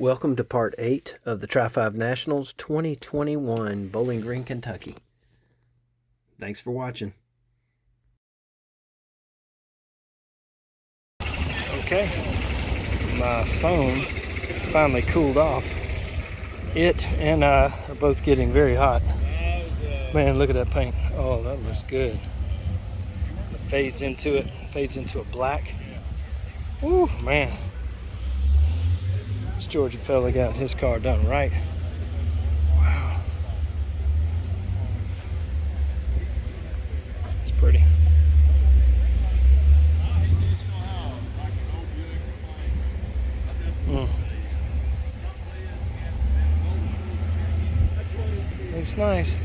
Welcome to part 8 of the Tri-5 Nationals 2021 Bowling Green, Kentucky. Thanks for watching. Okay, my phone finally cooled off. It and I are both getting very hot. Man, look at that paint. Oh, that looks good. It fades into a black. Ooh, man. This Georgia fella got his car done right. Wow. It's pretty. Looks nice.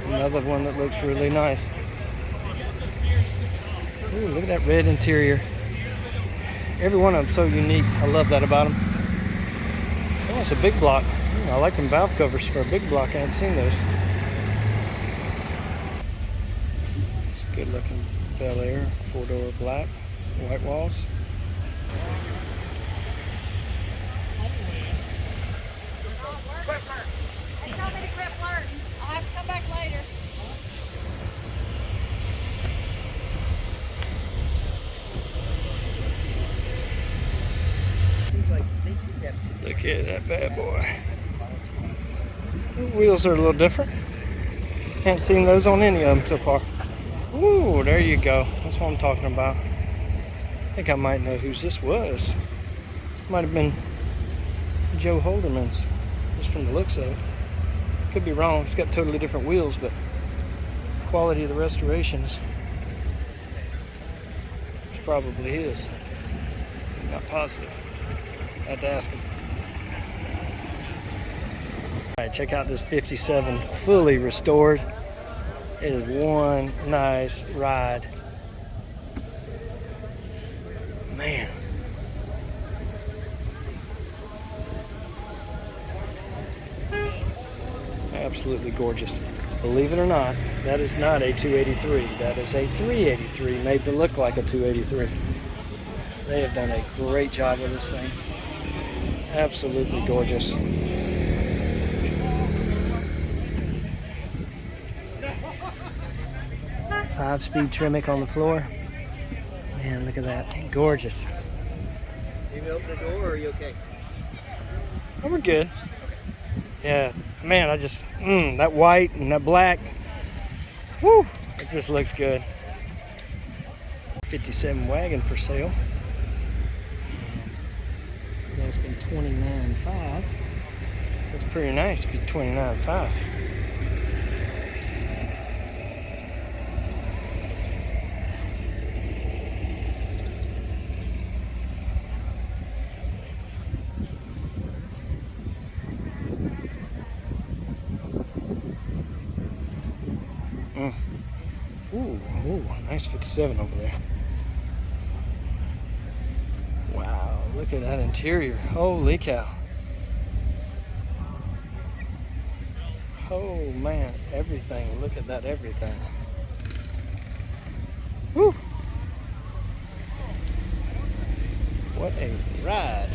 Another one that looks really nice. Ooh, look at that red interior. Every one of them so unique. I love that about them. Oh, it's a big block. I like them valve covers for a big block. I haven't seen those. It's a good looking Bel Air, 4-door black, white walls. They told me to quit flirting. I'll have to come back later. Look at that bad boy. The wheels are a little different. Haven't seen those on any of them so far. Ooh, there you go. That's what I'm talking about. I think I might know whose this was. Might have been Joe Holderman's, just from the looks of it. Could be wrong. It's got totally different wheels, but quality of the restoration is probably his. Not positive. I had to ask him. Alright, check out this 57 fully restored. It is one nice ride. Man. Absolutely gorgeous. Believe it or not, that is not a 283. That is a 383 made to look like a 283. They have done a great job with this thing. Absolutely gorgeous. Five-speed Tremec on the floor. Man, look at that. Gorgeous. You open the door, or are you okay? Oh, we're good. Yeah, man, I just, that white and that black. Woo, it just looks good. 57 wagon for sale. Asking $29,500. That's pretty nice to be $29,500. Ooh, nice 57 over there. Wow, look at that interior. Holy cow. Oh man, everything. Look at that, everything. Woo! What a ride.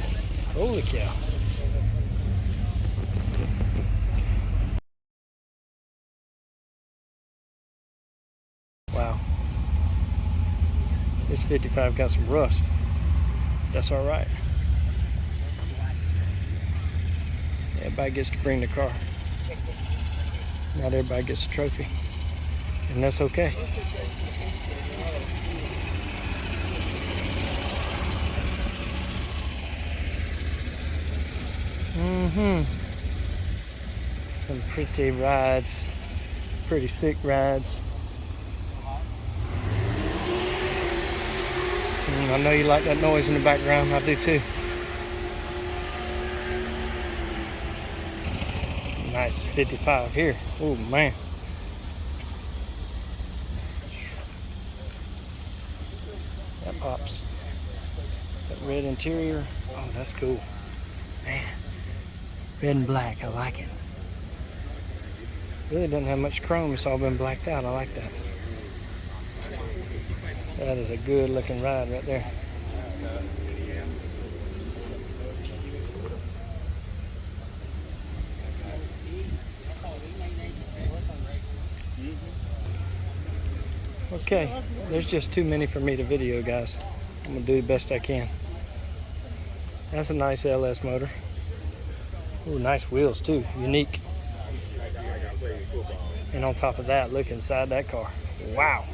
Holy cow. Wow. This 55 got some rust. That's all right. Everybody gets to bring the car. Not everybody gets a trophy. And that's okay. Some pretty rides. Pretty sick rides. I know you like that noise in the background. I do too. Nice 55 here. Oh man. That pops. That red interior. Oh, that's cool. Man. Red and black. I like it. Really doesn't have much chrome. It's all been blacked out. I like that. That is a good looking ride right there. Okay, there's just too many for me to video, guys. I'm gonna do the best I can. That's a nice LS motor. Ooh, nice wheels too, unique. And on top of that, look inside that car. Wow.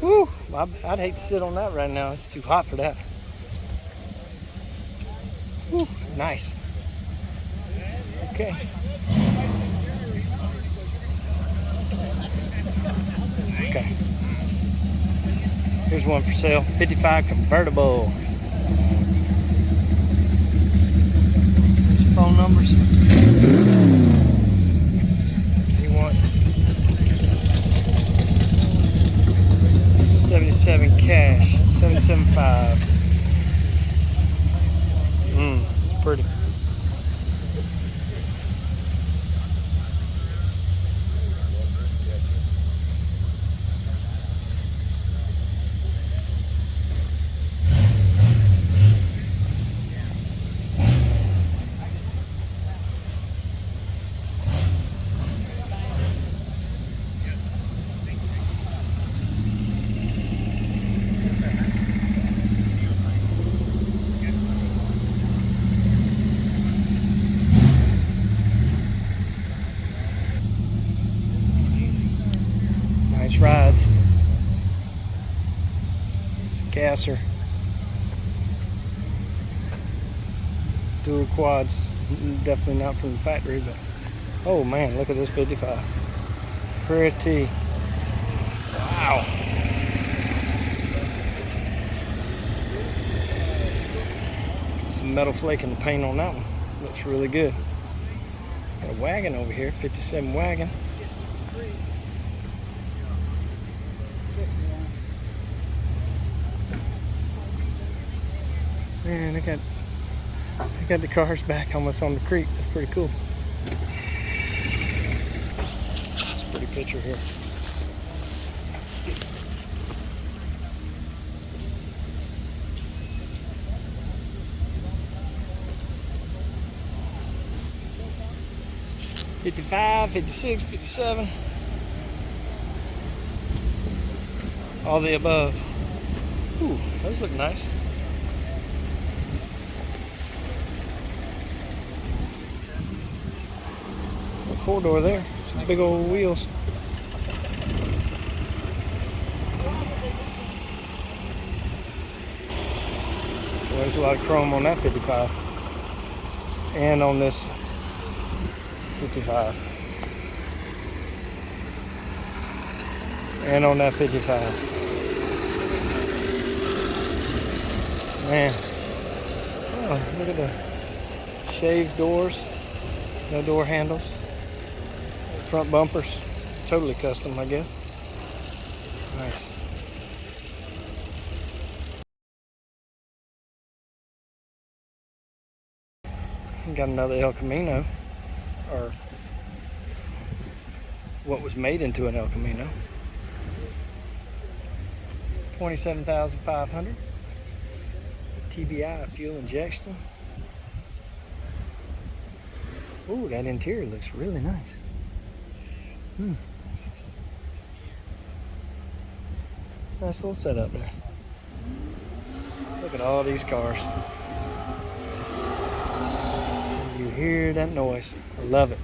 Woo, I'd hate to sit on that right now. It's too hot for that. Woo, nice. Okay. Okay. Here's one for sale. 55 convertible. Here's your phone numbers. He wants 77 cash. 77.5. It's pretty. Nice rides. It's a gasser. Dual quads. Definitely not from the factory, but oh man, look at this 55. Pretty. Wow. Some metal flake in the paint on that one. Looks really good. Got a wagon over here, 57 wagon. Man, I got the cars back almost on the creek. That's pretty cool. That's a pretty picture here. $55, $56, $57. All the above. Ooh, those look nice. Four-door there. Some big old wheels. Well, there's a lot of chrome on that 55. And on this 55. And on that 55. Man. Oh, look at the shaved doors. No door handles. Front bumpers, totally custom, I guess. Nice. Got another El Camino, or what was made into an El Camino. 27,500. TBI fuel injection. Ooh, that interior looks really nice. Nice little setup there. Look at all these cars. You hear that noise. I love it.